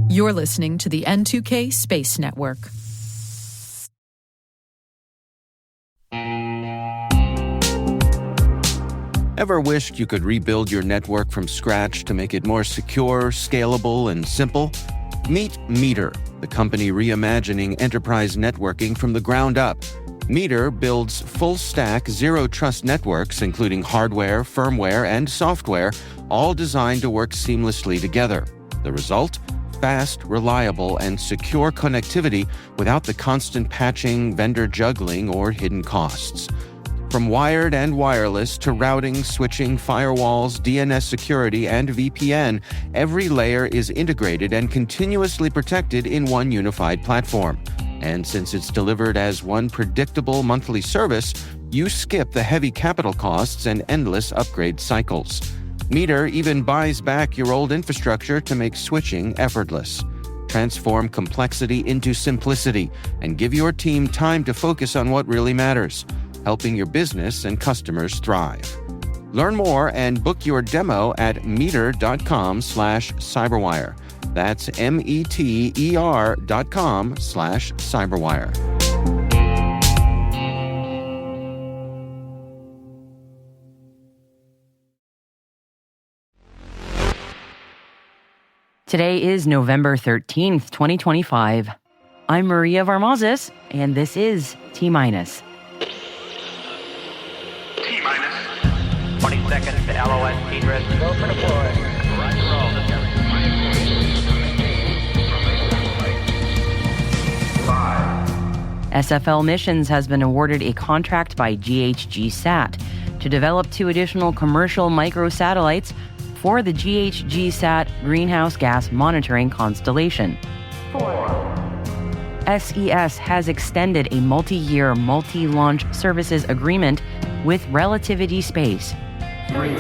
You're listening to the N2K Space Network. Ever wished you could rebuild your network from scratch to make it more secure, scalable, and simple? Meet Meter, the company reimagining enterprise networking from the ground up. Meter builds full-stack, zero-trust networks, including hardware, firmware, and software, all designed to work seamlessly together. The result? Fast, reliable, and secure connectivity without the constant patching, vendor juggling, or hidden costs. From wired and wireless to routing, switching, firewalls, DNS security, and VPN, every layer is integrated and continuously protected in one unified platform. And since it's delivered as one predictable monthly service, you skip the heavy capital costs and endless upgrade cycles. Meter even buys back your old infrastructure to make switching effortless. Transform complexity into simplicity and give your team time to focus on what really matters, helping your business and customers thrive. Learn more and book your demo at meter.com/cyberwire. That's METER.com/cyberwire. Today is November 13th, 2025. I'm Maria Varmazis, and this is T-Minus. T-minus 20 seconds to LOS T-Dress. Go for deploy. Roger, roll. 5. SFL Missions has been awarded a contract by GHGSat to develop 2 additional commercial microsatellites for the GHGSat greenhouse gas monitoring constellation. 4. SES has extended a multi-year, multi-launch services agreement with Relativity Space. 3.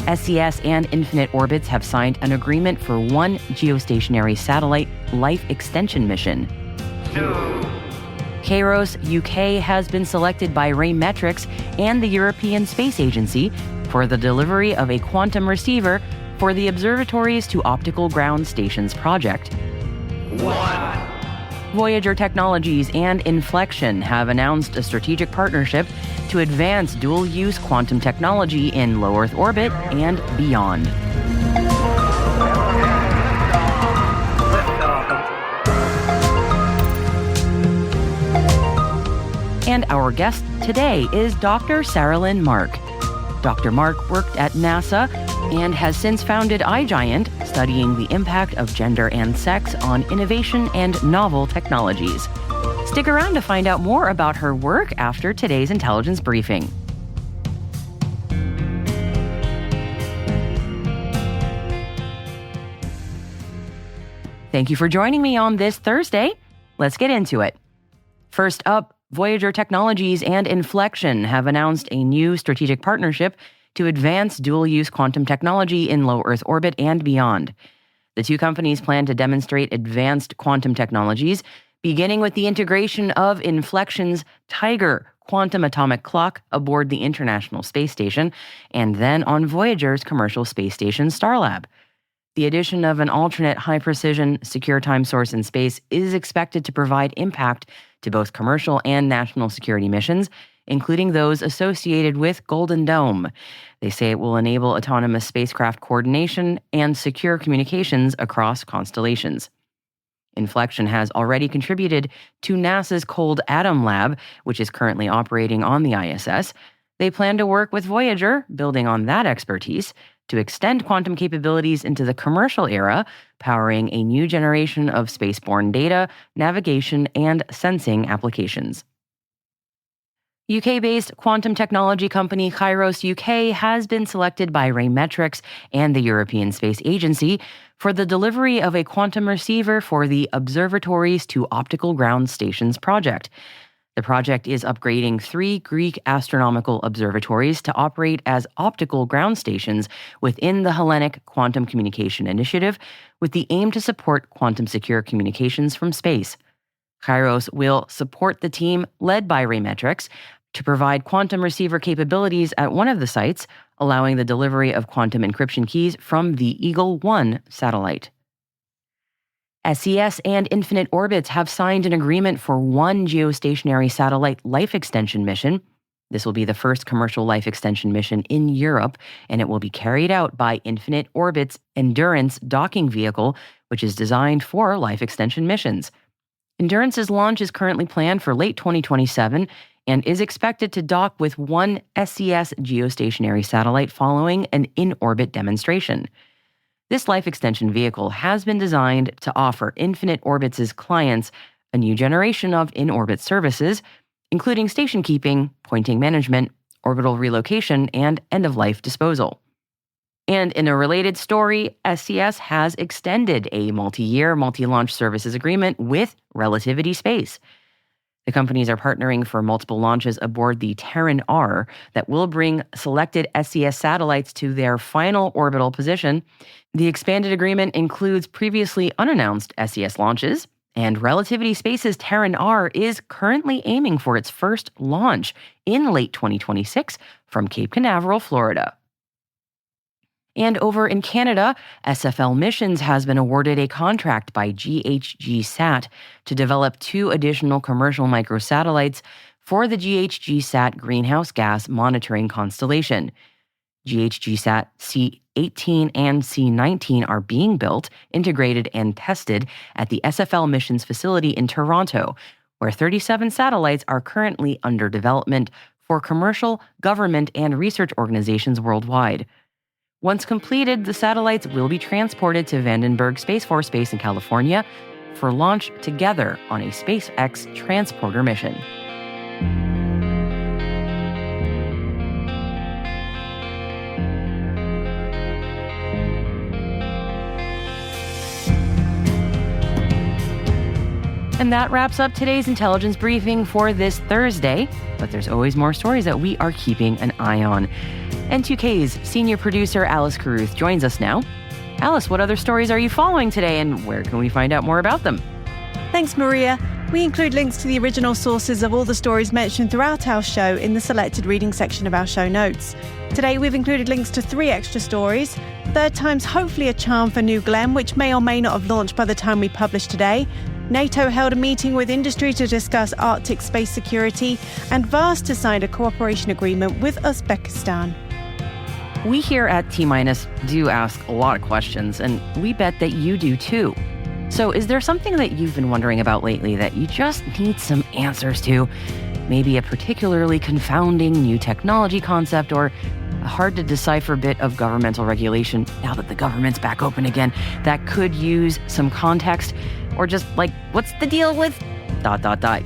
SES and Infinite Orbits have signed an agreement for 1 geostationary satellite life extension mission. 2. Xairos UK has been selected by Raymetrics and the European Space Agency for the delivery of a quantum receiver for the Observatories to Optical Ground Stations project. 1. Voyager Technologies and Infleqtion have announced a strategic partnership to advance dual-use quantum technology in low Earth orbit and beyond. And our guest today is Dr. Saralyn Mark. Dr. Mark worked at NASA and has since founded iGIANT, studying the impact of gender and sex on innovation and novel technologies. Stick around to find out more about her work after today's intelligence briefing. Thank you for joining me on this Thursday. Let's get into it. First up, Voyager Technologies and Infleqtion have announced a new strategic partnership to advance dual-use quantum technology in low Earth orbit and beyond. The 2 companies plan to demonstrate advanced quantum technologies, beginning with the integration of Infleqtion's Tiger quantum atomic clock aboard the International Space Station, and then on Voyager's commercial space station Starlab. The addition of an alternate high-precision, secure time source in space is expected to provide impact to both commercial and national security missions, including those associated with Golden Dome. They say it will enable autonomous spacecraft coordination and secure communications across constellations. Infleqtion has already contributed to NASA's Cold Atom Lab, which is currently operating on the ISS. They plan to work with Voyager, building on that expertise, to extend quantum capabilities into the commercial era, powering a new generation of spaceborne data, navigation, and sensing applications. UK-based quantum technology company Xairos UK has been selected by Raymetrics and the European Space Agency for the delivery of a quantum receiver for the Observatories to Optical Ground Stations project. The project is upgrading 3 Greek astronomical observatories to operate as optical ground stations within the Hellenic Quantum Communication Initiative, with the aim to support quantum-secure communications from space. Xairos will support the team led by Raymetrics to provide quantum receiver capabilities at one of the sites, allowing the delivery of quantum encryption keys from the Eagle-1 satellite. SES and Infinite Orbits have signed an agreement for one geostationary satellite life extension mission. This will be the first commercial life extension mission in Europe, and it will be carried out by Infinite Orbits' Endurance docking vehicle, which is designed for life extension missions. Endurance's launch is currently planned for late 2027 and is expected to dock with one SES geostationary satellite following an in-orbit demonstration. This life extension vehicle has been designed to offer Infinite Orbits' clients a new generation of in-orbit services, including station keeping, pointing management, orbital relocation, and end-of-life disposal. And in a related story, SES has extended a multi-year, multi-launch services agreement with Relativity Space. The companies are partnering for multiple launches aboard the Terran R that will bring selected SES satellites to their final orbital position. The expanded agreement includes previously unannounced SES launches, and Relativity Space's Terran R is currently aiming for its first launch in late 2026 from Cape Canaveral, Florida. And over in Canada, SFL Missions has been awarded a contract by GHGSat to develop 2 additional commercial microsatellites for the GHGSat greenhouse gas monitoring constellation. GHGSat C18 and C19 are being built, integrated, and tested at the SFL Missions facility in Toronto, where 37 satellites are currently under development for commercial, government, and research organizations worldwide. Once completed, the satellites will be transported to Vandenberg Space Force Base in California for launch together on a SpaceX transporter mission. And that wraps up today's intelligence briefing for this Thursday, but there's always more stories that we are keeping an eye on. N2K's senior producer Alice Carruth joins us now. Alice, what other stories are you following today, and where can we find out more about them? Thanks, Maria. We include links to the original sources of all the stories mentioned throughout our show in the selected reading section of our show notes. Today, we've included links to 3 extra stories. Third time's hopefully a charm for New Glenn, which may or may not have launched by the time we publish today. NATO held a meeting with industry to discuss Arctic space security, and VAST has signed a cooperation agreement with Uzbekistan. We here at T-Minus do ask a lot of questions, and we bet that you do too. So is there something that you've been wondering about lately that you just need some answers to? Maybe a particularly confounding new technology concept, or a hard-to-decipher bit of governmental regulation now that the government's back open again that could use some context? Or just like, what's the deal with ...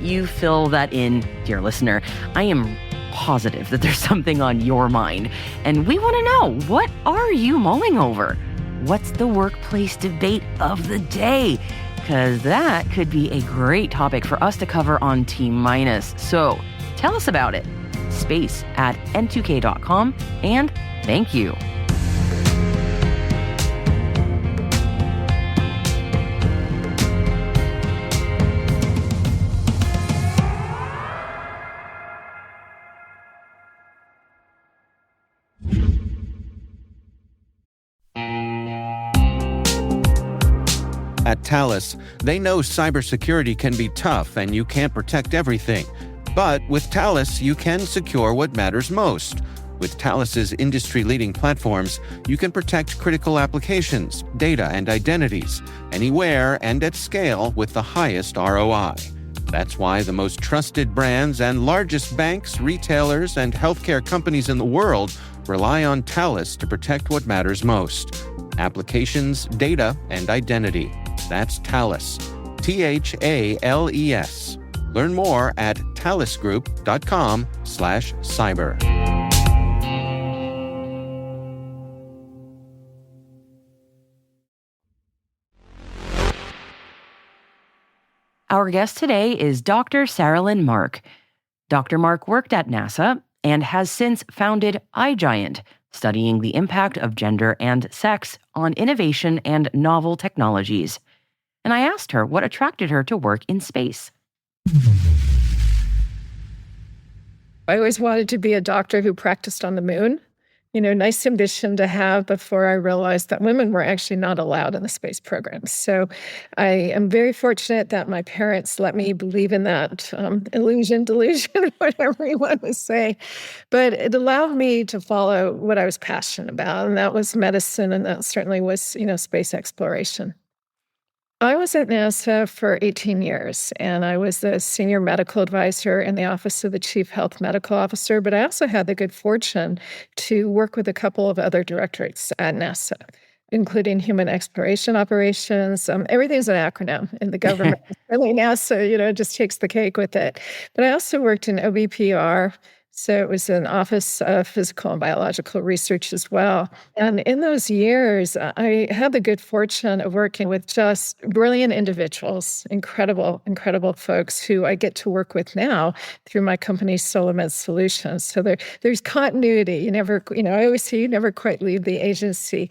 You fill that in, dear listener. I am positive that there's something on your mind, and we want to know, what are you mulling over? What's the workplace debate of the day? Because that could be a great topic for us to cover on T-Minus. So tell us about it. space@n2k.com, and thank you. At Thales, they know cybersecurity can be tough and you can't protect everything. But with Thales, you can secure what matters most. With Thales's industry-leading platforms, you can protect critical applications, data, and identities, anywhere and at scale with the highest ROI. That's why the most trusted brands and largest banks, retailers, and healthcare companies in the world rely on Thales to protect what matters most: applications, data, and identity. That's Thales. THALES. Learn more at thalesgroup.com/cyber. Our guest today is Dr. Saralyn Mark. Dr. Mark worked at NASA and has since founded iGIANT, studying the impact of gender and sex on innovation and novel technologies. And I asked her what attracted her to work in space. I always wanted to be a doctor who practiced on the moon. Nice ambition to have before I realized that women were actually not allowed in the space program. So I am very fortunate that my parents let me believe in that delusion, whatever you want to say. But it allowed me to follow what I was passionate about, and that was medicine, and that certainly was, space exploration. I was at NASA for 18 years, and I was the senior medical advisor in the Office of the Chief Health Medical Officer, but I also had the good fortune to work with a couple of other directorates at NASA, including human exploration operations. Everything's an acronym in the government. Really, NASA, it just takes the cake with it. But I also worked in OBPR, so it was an Office of Physical and Biological Research as well. And in those years, I had the good fortune of working with just brilliant individuals, incredible folks who I get to work with now through my company, SolarMed Solutions. So there's continuity. I always say you never quite leave the agency.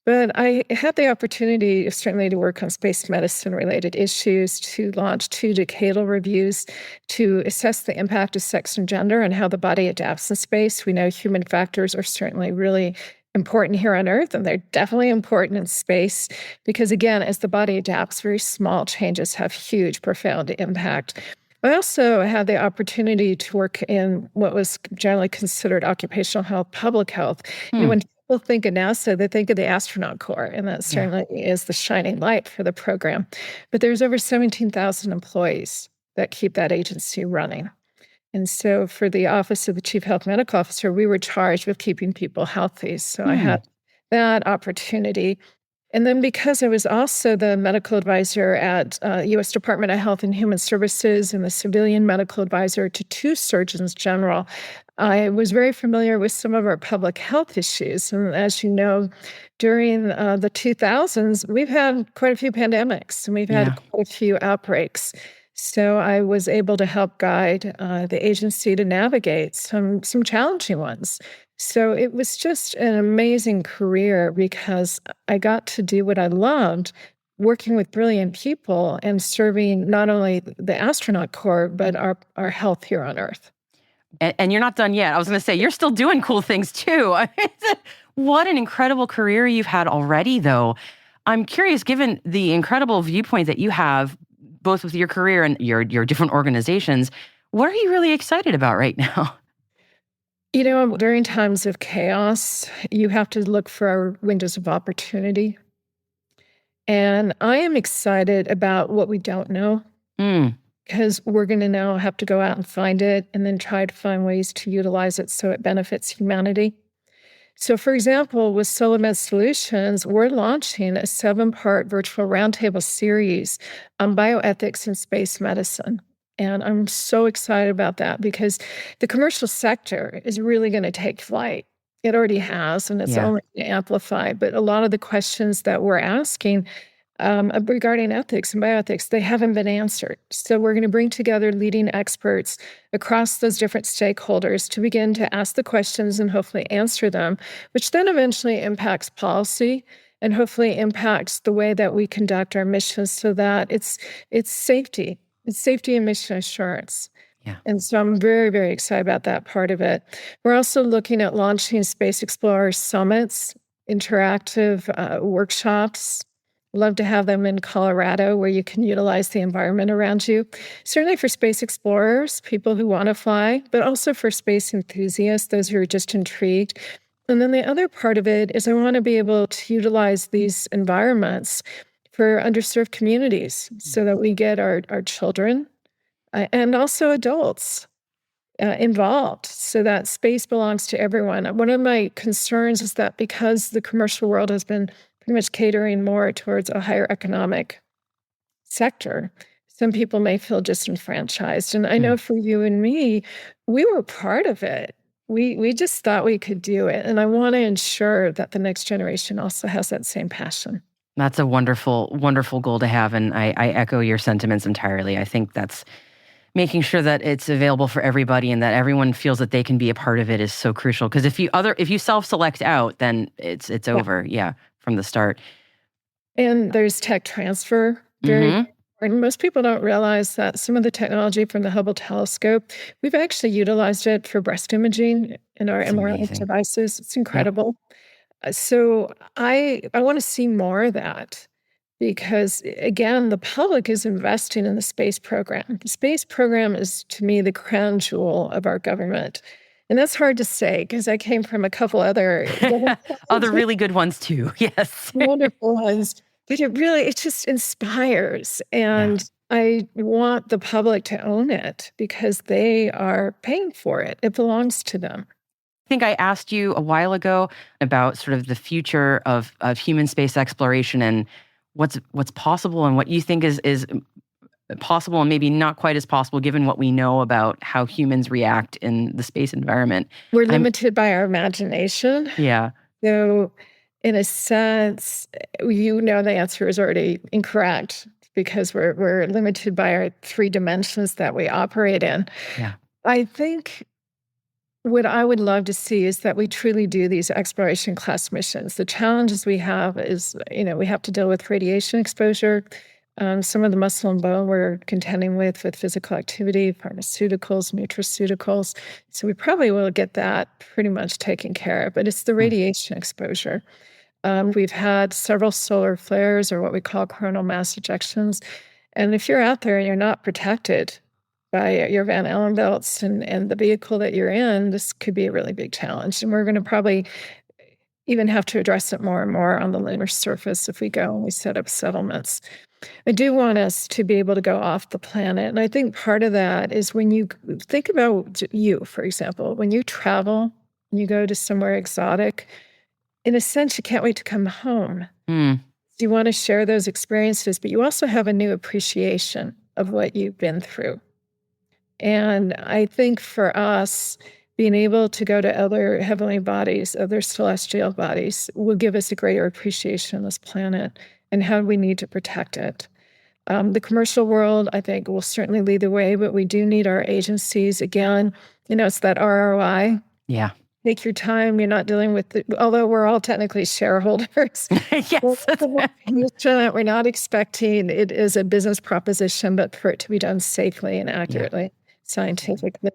But I had the opportunity, certainly, to work on space medicine-related issues, to launch 2 decadal reviews, to assess the impact of sex and gender and how the body adapts in space. We know human factors are certainly really important here on Earth, and they're definitely important in space because, again, as the body adapts, very small changes have huge, profound impact. I also had the opportunity to work in what was generally considered occupational health, public health. When people think of NASA, they think of the astronaut corps, and that certainly is the shining light for the program. But there's over 17,000 employees that keep that agency running. And so for the Office of the Chief Health Medical Officer, we were charged with keeping people healthy. So I had that opportunity. And then because I was also the medical advisor at U.S. Department of Health and Human Services and the civilian medical advisor to 2 surgeons general, I was very familiar with some of our public health issues. And as you know, during the 2000s, we've had quite a few pandemics and we've had quite a few outbreaks. So I was able to help guide the agency to navigate some challenging ones. So it was just an amazing career because I got to do what I loved, working with brilliant people and serving not only the astronaut corps, but our health here on Earth. And you're not done yet. I was going to say, you're still doing cool things too. What an incredible career you've had already, though. I'm curious, given the incredible viewpoint that you have, both with your career and your different organizations, what are you really excited about right now? During times of chaos, you have to look for windows of opportunity. And I am excited about what we don't know, because we're going to now have to go out and find it and then try to find ways to utilize it so it benefits humanity. So, for example, with SolarMed Solutions, we're launching a 7-part virtual roundtable series on bioethics in space medicine. And I'm so excited about that because the commercial sector is really going to take flight. It already has, and it's only going to amplify. But a lot of the questions that we're asking regarding ethics and bioethics, they haven't been answered. So we're going to bring together leading experts across those different stakeholders to begin to ask the questions and hopefully answer them, which then eventually impacts policy and hopefully impacts the way that we conduct our missions so that it's safety. It's safety and mission assurance. And so I'm very, very excited about that part of it. We're also looking at launching Space Explorer Summits, interactive workshops. Love to have them in Colorado where you can utilize the environment around you. Certainly for space explorers, people who want to fly, but also for space enthusiasts, those who are just intrigued. And then the other part of it is I want to be able to utilize these environments for underserved communities so that we get our children and also adults involved so that space belongs to everyone. One of my concerns is that because the commercial world has been pretty much catering more towards a higher economic sector, some people may feel disenfranchised. And I know for you and me, we were part of it. We just thought we could do it. And I want to ensure that the next generation also has that same passion. That's a wonderful, wonderful goal to have, and I echo your sentiments entirely. I think that's making sure that it's available for everybody and that everyone feels that they can be a part of it is so crucial. Because if you self-select out, then it's over, from the start. And there's tech transfer, very And most people don't realize that some of the technology from the Hubble telescope, we've actually utilized it for breast imaging in our It's MRI amazing. devices. It's incredible. So I want to see more of that because, again, the public is investing in the space program. The space program is, to me, the crown jewel of our government. And that's hard to say because I came from a couple other Other really good ones too. Yes. wonderful ones. But it just inspires. And I want the public to own it because they are paying for it. It belongs to them. I think I asked you a while ago about sort of the future of human space exploration and what's possible and what you think is possible and maybe not quite as possible given what we know about how humans react in the space environment. We're limited by our imagination. Yeah. So in a sense, the answer is already incorrect because we're limited by our 3 dimensions that we operate in. Yeah. I think what I would love to see is that we truly do these exploration class missions. The challenges we have is, we have to deal with radiation exposure. Some of the muscle and bone we're contending with physical activity, pharmaceuticals, nutraceuticals. So we probably will get that pretty much taken care of. But it's the radiation exposure. We've had several solar flares or what we call coronal mass ejections. And if you're out there and you're not protected by your Van Allen belts and the vehicle that you're in, this could be a really big challenge. And we're going to probably even have to address it more and more on the lunar surface if we go and we set up settlements. I do want us to be able to go off the planet. And I think part of that is when you think about you, for example, when you travel, and you go to somewhere exotic, in a sense, you can't wait to come home. You want to share those experiences, but you also have a new appreciation of what you've been through. And I think for us, being able to go to other heavenly bodies, other celestial bodies, will give us a greater appreciation of this planet and how we need to protect it. The commercial world, I think, will certainly lead the way, but we do need our agencies. Again, it's that ROI. Yeah. Take your time. You're not dealing with although we're all technically shareholders. Yes. We're not expecting it is a business proposition, but for it to be done safely and accurately, scientifically.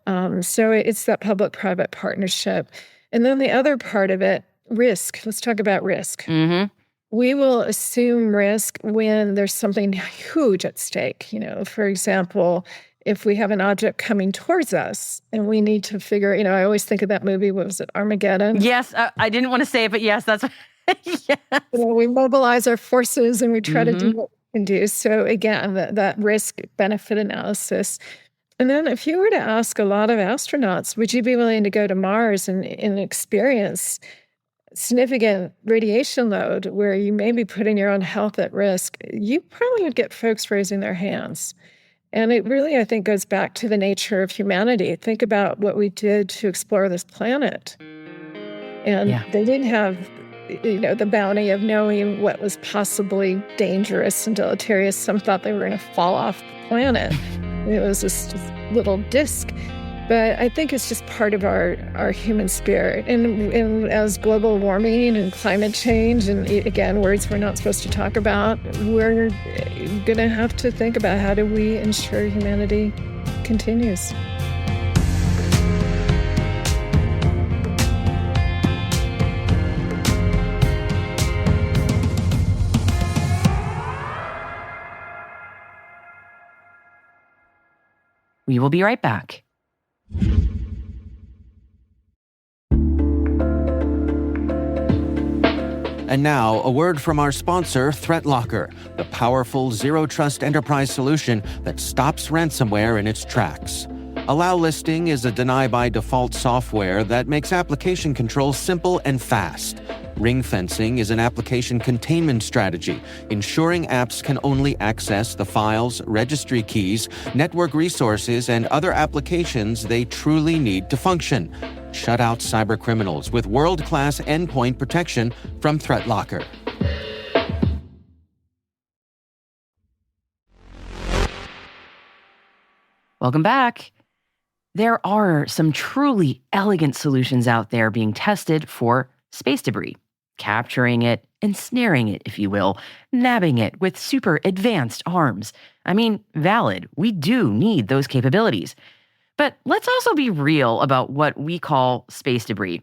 So it's that public-private partnership. And then the other part of it, risk. Let's talk about risk. Mm-hmm. We will assume risk when there's something huge at stake. For example, if we have an object coming towards us and we need to figure, I always think of that movie, what was it, Armageddon? Yes, I didn't want to say it, but yes, that's yes. We mobilize our forces and we try to do what we can do. So again, that risk-benefit analysis. And then if you were to ask a lot of astronauts, would you be willing to go to Mars and experience significant radiation load where you may be putting your own health at risk? You probably would get folks raising their hands. And it really, I think, goes back to the nature of humanity. Think about what we did to explore this planet. And they didn't have, the bounty of knowing what was possibly dangerous and deleterious. Some thought they were going to fall off the planet. It was this little disc. But I think it's just part of our human spirit. And as global warming and climate change, and again, words we're not supposed to talk about, we're going to have to think about how do we ensure humanity continues. We will be right back. And now, a word from our sponsor, ThreatLocker, the powerful zero-trust enterprise solution that stops ransomware in its tracks. Allow Listing is a deny-by-default software that makes application control simple and fast. Ring fencing is an application containment strategy, ensuring apps can only access the files, registry keys, network resources, and other applications they truly need to function. Shut out cybercriminals with world-class endpoint protection from ThreatLocker. Welcome back. There are some truly elegant solutions out there being tested for space debris. capturing it, ensnaring it, if you will, nabbing it with super advanced arms. I mean, valid. We do need those capabilities. But let's also be real about what we call space debris.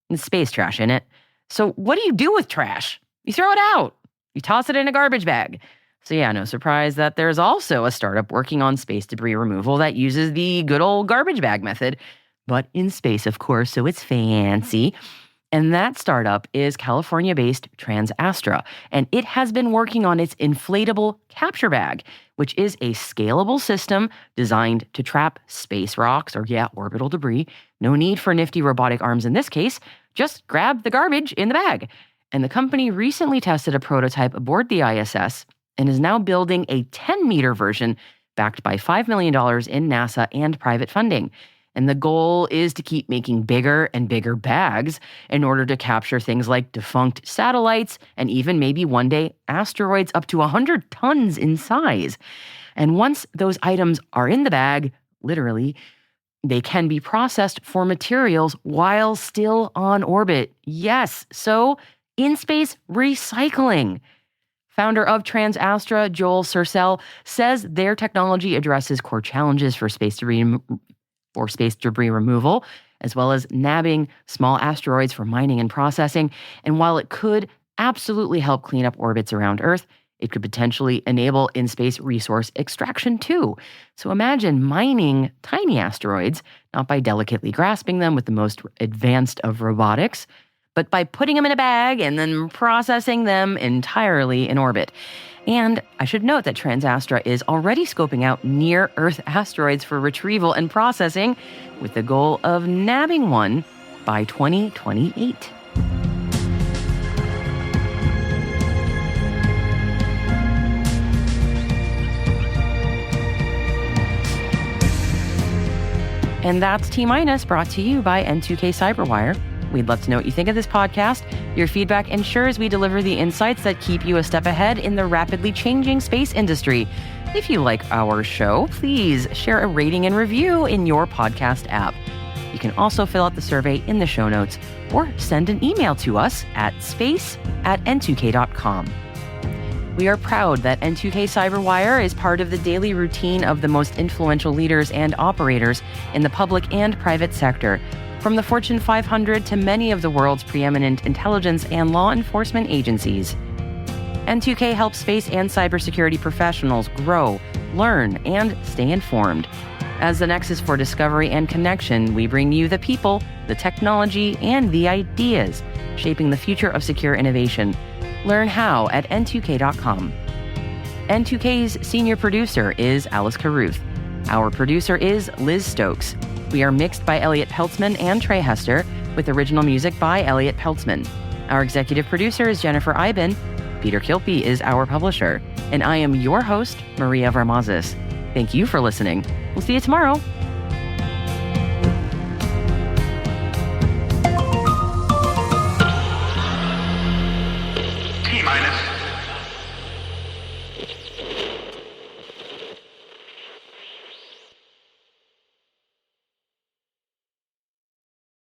There's space trash in it. So what do you do with trash? You throw it out. You toss it in a garbage bag. So yeah, no surprise that there's also a startup working on space debris removal that uses the good old garbage bag method, but in space, of course, so it's fancy. And that startup is California-based TransAstra, and it has been working on its inflatable capture bag, which is a scalable system designed to trap space rocks or, orbital debris. No need for nifty robotic arms in this case. Just grab the garbage in the bag. And the company recently tested a prototype aboard the ISS and is now building a 10-meter version backed by $5 million in NASA and private funding. And the goal is to keep making bigger and bigger bags in order to capture things like defunct satellites and even maybe one day asteroids up to 100 tons in size. And once those items are in the bag, literally, they can be processed for materials while still on orbit. Yes, so in-space recycling. Founder of TransAstra, Joel Sercel, says their technology addresses core challenges for space debris removal, as well as nabbing small asteroids for mining and processing. And while it could absolutely help clean up orbits around Earth, it could potentially enable in-space resource extraction too. So imagine mining tiny asteroids, not by delicately grasping them with the most advanced of robotics, but by putting them in a bag and then processing them entirely in orbit. And I should note that TransAstra is already scoping out near-Earth asteroids for retrieval and processing with the goal of nabbing one by 2028. And that's T-Minus, brought to you by N2K Cyberwire. We'd love to know what you think of this podcast. Your feedback ensures we deliver the insights that keep you a step ahead in the rapidly changing space industry. If you like our show, please share a rating and review in your podcast app. You can also fill out the survey in the show notes or send an email to us at space@n2k.com. We are proud that N2K Cyberwire is part of the daily routine of the most influential leaders and operators in the public and private sector, from the Fortune 500 to many of the world's preeminent intelligence and law enforcement agencies. N2K helps space and cybersecurity professionals grow, learn, and stay informed. As the nexus for discovery and connection, we bring you the people, the technology, and the ideas shaping the future of secure innovation. Learn how at n2k.com. N2K's senior producer is Alice Carruth. Our producer is Liz Stokes. We are mixed by Elliot Peltzman and Trey Hester, with original music by Elliot Peltzman. Our executive producer is Jennifer Iben. Peter Kilpie is our publisher. And I am your host, Maria Varmazis. Thank you for listening. We'll see you tomorrow. T-minus